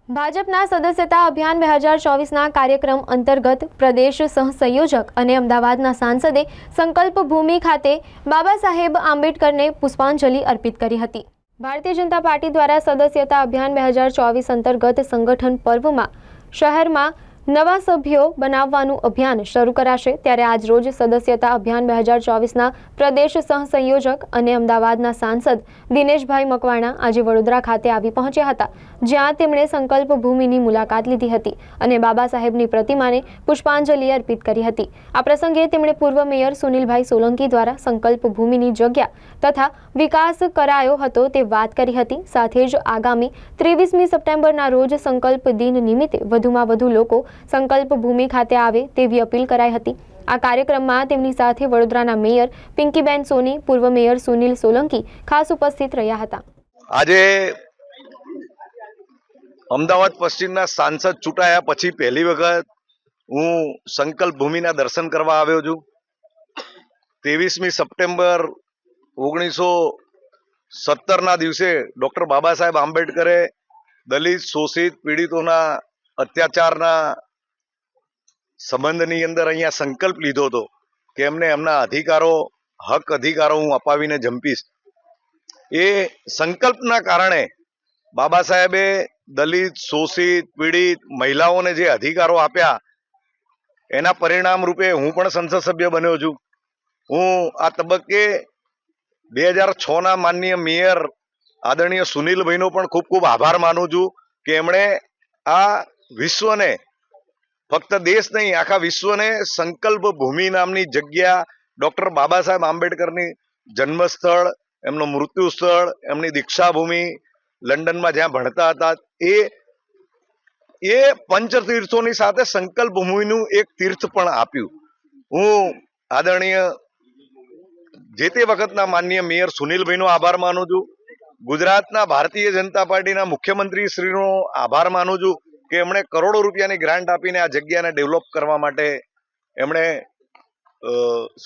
ભાજપના સદસ્યતા અભિયાન 2024ના કાર્યક્રમ અંતર્ગત પ્રદેશ સહસંયોજક અને અમદાવાદના સાંસદે સંકલ્પ ભૂમિ ખાતે બાબા સાહેબ આંબેડકરને પુષ્પાંજલિ અર્પિત કરી હતી। ભારતીય જનતા પાર્ટી દ્વારા સદસ્યતા અભિયાન 2024 અંતર્ગત સંગઠન પર્વમાં શહેરમાં નવા સભ્યો બનાવવાનું અભિયાન શરૂ કરાશે। ત્યારે આજ રોજ સદસ્યતા અભિયાન 2024ના પ્રદેશ સહસંયોજક અને અમદાવાદના સાંસદ દિનેશભાઈ મકવાણા આજે વડોદરા ખાતે આવી પહોંચ્યા હતા, જ્યાં તેમણે સંકલ્પ ભૂમિની મુલાકાત લીધી હતી અને બાબા સાહેબની પ્રતિમાને પુષ્પાંજલિ અર્પિત કરી હતી। આ પ્રસંગે તેમણે પૂર્વ મેયર સુનિલભાઈ સોલંકી દ્વારા સંકલ્પ ભૂમિની જગ્યા તથા વિકાસ કરાયો હતો તે વાત કરી હતી। સાથે જ આગામી 23મી સપ્ટેમ્બરના રોજ સંકલ્પ દિન નિમિત્તે વધુમાં વધુ લોકો સંકલ્પ ભૂમિ ખાતે આવે તેવી અપીલ કરાઈ હતી। આ કાર્યક્રમમાં તેમની સાથે વડોદરાના મેયર પિંકીબેન સોની, પૂર્વ મેયર સુનિલ સોલંકી ખાસ ઉપસ્થિત રહ્યા હતા। આજે અમદાવાદ પશ્ચિમના સાંસદ ચૂંટાયા પછી પહેલી વખત હું સંકલ્પ ભૂમિના દર્શન કરવા આવ્યો છું। 23મી સપ્ટેમ્બર 1917ના દિવસે ડોક્ટર બાબા સાહેબ આંબેડકરે દલિત, શોષિત, પીડિતોના અત્યાચારના સંબંધની અંદર અહીંયા સંકલ્પ લીધો હતો કે એમને એમના અધિકારો, હક અધિકારો હું અપાવીને જંપીશ। એ સંકલ્પના કારણે બાબા સાહેબે દલિત, શોષિત, પીડિત મહિલાઓને જે અધિકારો આપ્યા એના પરિણામ રૂપે હું પણ સંસદ સભ્ય બન્યો છું। હું આ તબક્કે 2006ના માનનીય મેયર આદરણીય સુનિલભાઈનો પણ ખૂબ ખૂબ આભાર માનું છું કે એમણે આ વિશ્વને, ફક્ત દેશ નહીં આખા વિશ્વને સંકલ્પ ભૂમિ નામની જગ્યા, ડોક્ટર બાબા સાહેબ આંબેડકરની જન્મસ્થળ, એમનું મૃત્યુ સ્થળ, એમની દીક્ષાભૂમિ, લંડનમાં જ્યાં ભણતા હતા એ પંચતીર્થોની સાથે સંકલ્પ ભૂમિનું એક તીર્થ પણ આપ્યું। હું આદરણીય જે તે વખતના માનનીય મેયર સુનિલભાઈનો આભાર માનું છું। ગુજરાતના ભારતીય જનતા પાર્ટીના મુખ્યમંત્રી શ્રીનો આભાર માનું છું કે એમણે કરોડો રૂપિયાની ગ્રાન્ટ આપીને આ જગ્યાને ડેવલપ કરવા માટે એમણે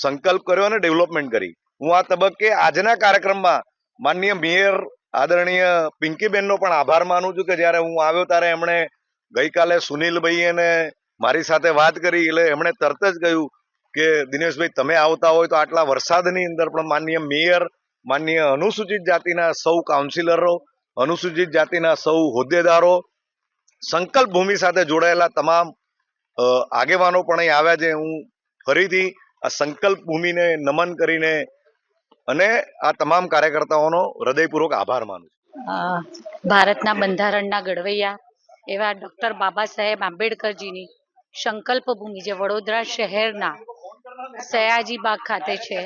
સંકલ્પ કર્યો અને ડેવલપમેન્ટ કરી। હું આ તબક્કે આજના કાર્યક્રમમાં માનનીય મેયર આદરણીય પિંકીબેનનો પણ આભાર માનું છું કે જ્યારે હું આવ્યો ત્યારે એમણે ગઈકાલે સુનિલભાઈને મારી સાથે વાત કરી એટલે એમણે તરત જ કહ્યું કે દિનેશભાઈ તમે આવતા હોય તો આટલા વરસાદની અંદર પણ માનનીય મેયર, માનનીય અનુસૂચિત જાતિના સૌ કાઉન્સિલરો, અનુસૂચિત જાતિના સૌ હોદ્દેદારો, સંકલ્પ ભૂમિ સાથે જોડાયેલા તમામ આગેવાનો પણ અહીં આવ્યા છે। હું ફરીથી આ સંકલ્પ ભૂમિને નમન કરીને અને આ તમામ કાર્યકર્તાઓનો હૃદયપૂર્વક આભાર માનું છું। ભારતના બંધારણના ઘડવૈયા એવા ડોક્ટર બાબા સાહેબ આંબેડકરજીની સંકલ્પ ભૂમિ જે વડોદરા શહેરના સયાજીબાગ ખાતે છે,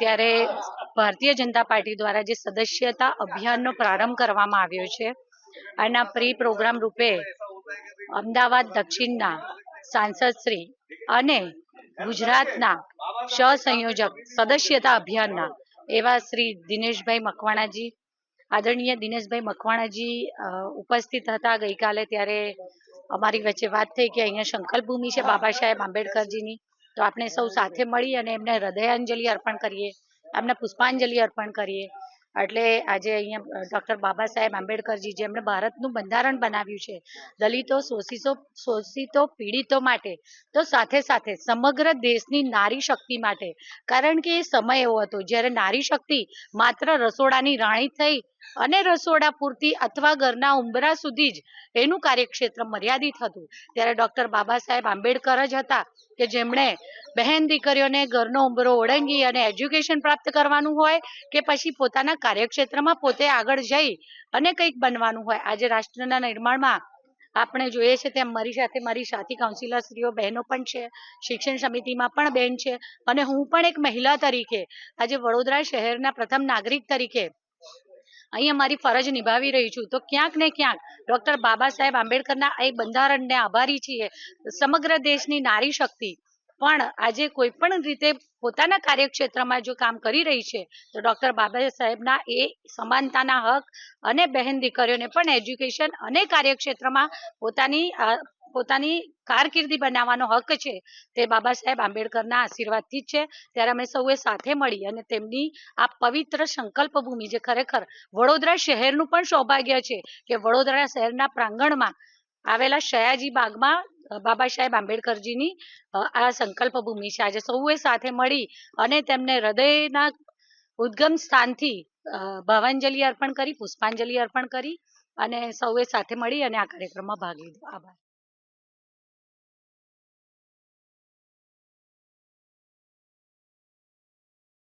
ત્યારે ભારતીય જનતા પાર્ટી દ્વારા જે સદસ્યતા અભિયાનનો પ્રારંભ કરવામાં આવ્યો છે, આના પ્રી પ્રોગ્રામ રૂપે અમદાવાદ દક્ષિણના સાંસદ શ્રી અને ગુજરાતના સહસંયોજક સદસ્યતા અભિયાનના એવા શ્રી દિનેશભાઈ મકવાણાજી, આદરણીય દિનેશભાઈ મકવાણાજી ઉપસ્થિત હતા ગઈકાલે। ત્યારે અમારી વચ્ચે વાત થઈ કે અહીંયા સંકલ્પ ભૂમિ છે બાબા સાહેબ આંબેડકરજીની, તો આપણે સૌ સાથે મળી અને એમને હૃદયાંજલિ અર્પણ કરીએ, એમને પુષ્પાંજલિ અર્પણ કરીએ। એટલે આજે અહીંયા ડોક્ટર બાબા સાહેબ આંબેડકરજી જેમણે ભારતનું બંધારણ બનાવ્યું છે દલિતો, શોષિતો, પીડિતો માટે, તો સાથે સાથે સમગ્ર દેશની નારી શક્તિ માટે, કારણ કે એ સમય એવો હતો જ્યારે નારી શક્તિ માત્ર રસોડાની રાણી થઈ અને રસોડા પૂરતી અથવા ઘરના ઉંબરા સુધી જ એનું કાર્યક્ષેત્ર મર્યાદિત હતું, ત્યારે ડોક્ટર બાબા સાહેબ આંબેડકર જ હતા કે જેમણે બહેન દીકરીઓને ઘરનો ઉંબરો ઓળંગી અને એજ્યુકેશન પ્રાપ્ત કરવાનું હોય કે પછી પોતાના કાર્યક્ષેત્રમાં પોતે આગળ જઈ અને કંઈક બનવાનું હોય। આજે રાષ્ટ્રના નિર્માણમાં આપણે જોઈએ છે તેમ મારી સાથે મારી સાથી કાઉન્સિલરશ્રીઓ બહેનો પણ છે, શિક્ષણ સમિતિમાં પણ બહેન છે અને હું પણ એક મહિલા તરીકે આજે વડોદરા શહેરના પ્રથમ નાગરિક તરીકે અહીંયા મારી ફરજ નિભાવી રહી છું। તો ક્યાંક ને ક્યાંક ડોક્ટર બાબા સાહેબ આંબેડકરના એ બંધારણને આભારી છીએ। સમગ્ર દેશની નારી શક્તિ પણ આજે કોઈ પણ રીતે પોતાના કાર્યક્ષેત્રમાં જો કામ કરી રહી છે તો ડૉક્ટર બાબા સાહેબના એ સમાનતાના હક અને બહેન દીકરીઓને પણ એજ્યુકેશન અને કાર્યક્ષેત્રમાં પોતાની કારકિર્દી બનાવવાનો હક છે તે બાબા સાહેબ આંબેડકરના આશીર્વાદથી જ છે. ત્યારે અમે સૌએ સાથે મળી અને તેમની આ પવિત્ર સંકલ્પ ભૂમિ જે ખરેખર વડોદરા શહેરનું પણ સૌભાગ્ય છે કે વડોદરા શહેરના પ્રાંગણમાં આવેલા સયાજી બાગમાં બાબા સાહેબ આંબેડકરજીની આ સંકલ્પ ભૂમિ છે. આજે સૌએ સાથે મળી અને તેમને હૃદયના ઉદ્ગમ સ્થાનથી ભાવાંજલિ અર્પણ કરી, પુષ્પાંજલિ અર્પણ કરી અને સૌએ સાથે મળી અને આ કાર્યક્રમમાં ભાગ લીધો. આભાર.